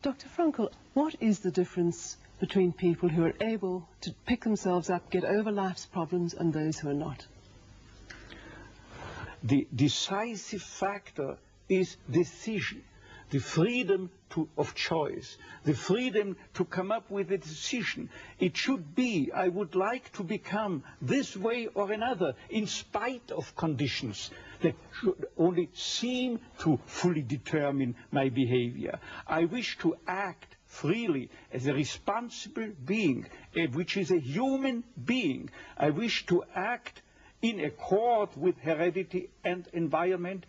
Dr. Frankl, what is the difference between people who are able to pick themselves up, get over life's problems, and those who are not? The decisive factor is decision, the freedom of choice, the freedom to come up with a decision. It should be, I would like to become this way or another, in spite of conditions that should only seem to fully determine my behavior. I wish to act freely as a responsible being, which is a human being. I wish to act in accord with heredity and environment,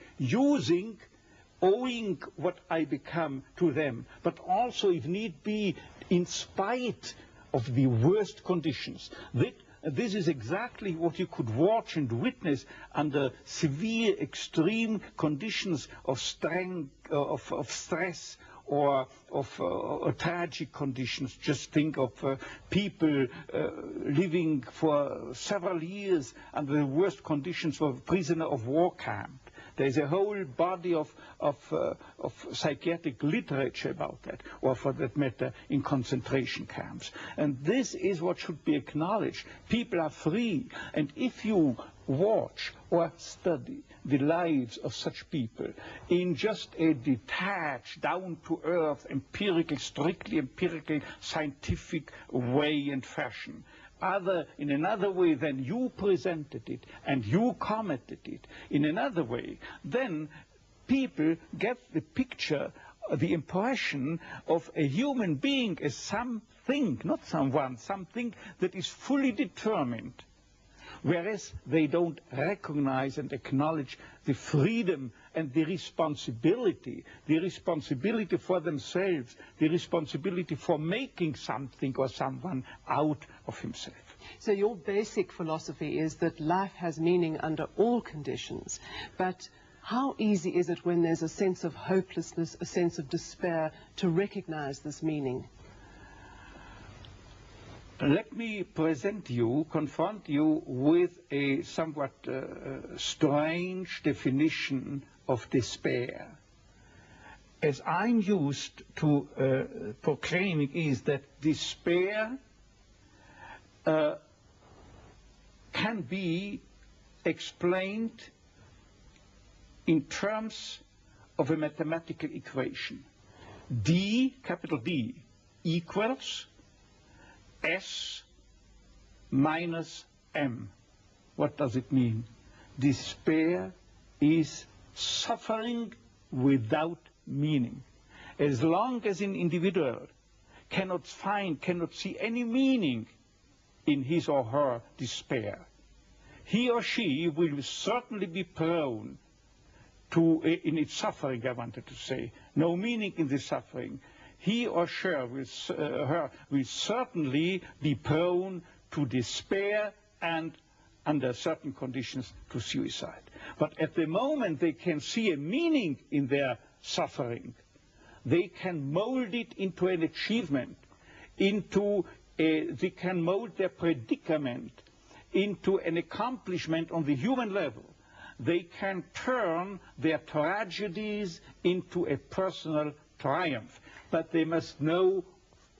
owing what I become to them, but also, if need be, in spite of the worst conditions. This is exactly what you could watch and witness under severe, extreme conditions of stress or of tragic conditions. Just think of people living for several years under the worst conditions of a prisoner of war camp. There's a whole body of psychiatric literature about that, or for that matter, in concentration camps. And this is what should be acknowledged. People are free, and if you watch or study the lives of such people in just a detached, down-to-earth, strictly empirical, scientific way and fashion, in another way than you presented it and you commented it, in another way, then people get the picture, the impression of a human being as something, not someone, something that is fully determined, whereas they don't recognize and acknowledge the freedom and the responsibility for themselves, the responsibility for making something or someone out of himself. So your basic philosophy is that life has meaning under all conditions, but how easy is it when there's a sense of hopelessness, a sense of despair, to recognize this meaning? Let me confront you with a somewhat strange definition of despair. As I'm used to proclaiming is that despair can be explained in terms of a mathematical equation. D, capital D, equals S minus M. What does it mean? Despair is suffering without meaning. As long as an individual cannot see any meaning in his or her despair, he or she will certainly be prone to, in its suffering, I wanted to say, no meaning in the suffering, he or she will certainly be prone to despair and, under certain conditions, to suicide. But at the moment they can see a meaning in their suffering, they can mold it into an achievement, they can mold their predicament into an accomplishment on the human level. They can turn their tragedies into a personal triumph. But they must know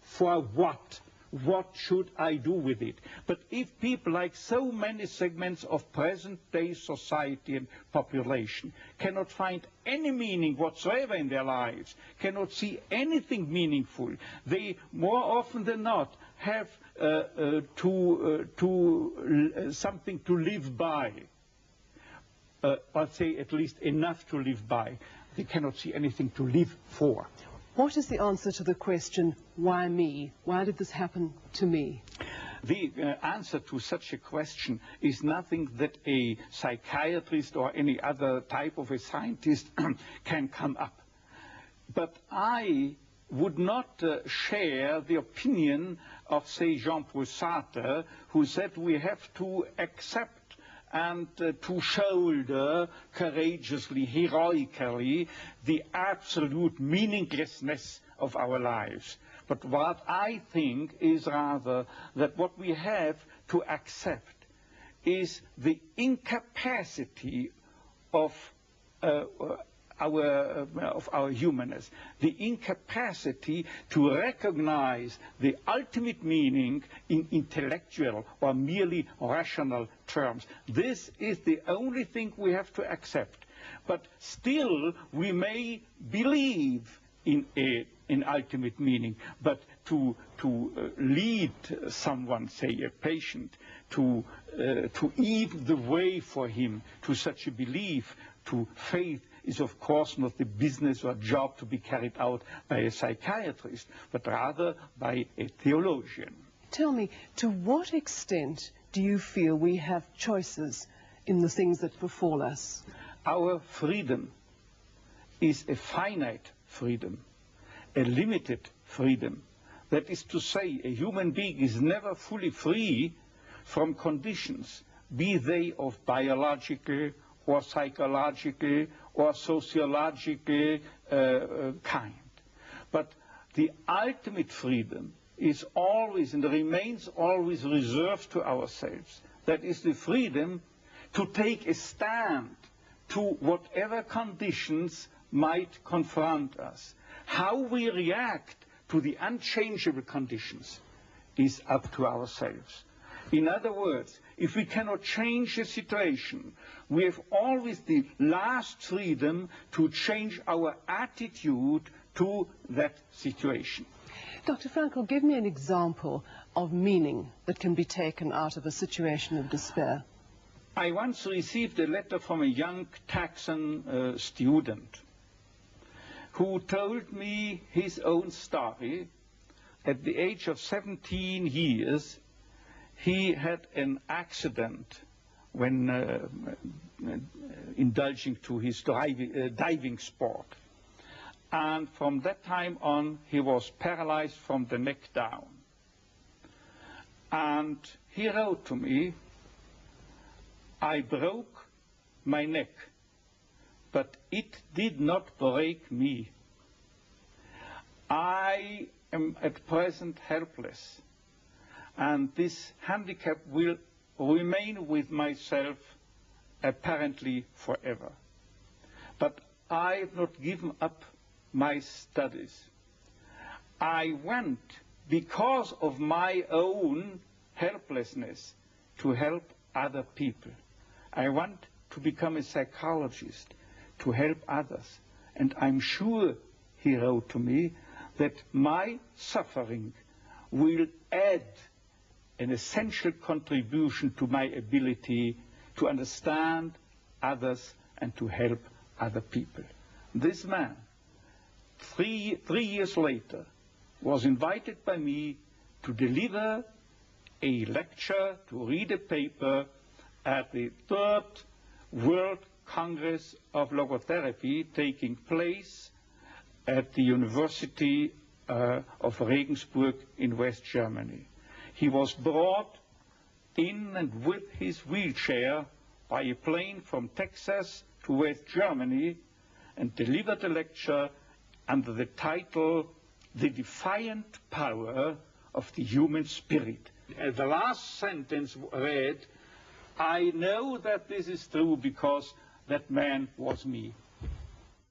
for what. What should I do with it? But if people, like so many segments of present-day society and population, cannot find any meaning whatsoever in their lives, cannot see anything meaningful, they more often than not have something to live by, or say at least enough to live by. They cannot see anything to live for. What is the answer to the question, why me? Why did this happen to me? The answer to such a question is nothing that a psychiatrist or any other type of a scientist can come up. But I would not share the opinion of, say, Jean-Paul Sartre, who said we have to accept and to shoulder courageously, heroically, the absolute meaninglessness of our lives. But what I think is rather that what we have to accept is the incapacity of our humanness, the incapacity to recognize the ultimate meaning in intellectual or merely rational terms. This is the only thing we have to accept. But still, we may believe in an ultimate meaning, but to lead someone, say a patient, to eat the way for him to such a belief, to faith, is of course not the business or job to be carried out by a psychiatrist, but rather by a theologian. Tell me, to what extent do you feel we have choices in the things that befall us? Our freedom is a finite freedom, a limited freedom. That is to say, a human being is never fully free from conditions, be they of biological or psychological or sociological kind. But the ultimate freedom is always and remains always reserved to ourselves. That is the freedom to take a stand to whatever conditions might confront us. How we react to the unchangeable conditions is up to ourselves. In other words, if we cannot change the situation, we have always the last freedom to change our attitude to that situation. Dr. Frankl, give me an example of meaning that can be taken out of a situation of despair. I once received a letter from a young Texan student who told me his own story. At the age of 17 years, he had an accident when indulging to his diving sport. And from that time on, he was paralyzed from the neck down. And he wrote to me, "I broke my neck, but it did not break me. I am at present helpless, and this handicap will remain with myself apparently forever. But I have not given up my studies. I want, because of my own helplessness, to help other people. I want to become a psychologist, to help others. And I'm sure," he wrote to me, "that my suffering will add an essential contribution to my ability to understand others and to help other people." This man, three years later, was invited by me to deliver a lecture, to read a paper at the 3rd World Congress of Logotherapy taking place at the University of Regensburg in West Germany. He was brought in and with his wheelchair by a plane from Texas to West Germany and delivered a lecture under the title, "The Defiant Power of the Human Spirit." The last sentence read, "I know that this is true because that man was me."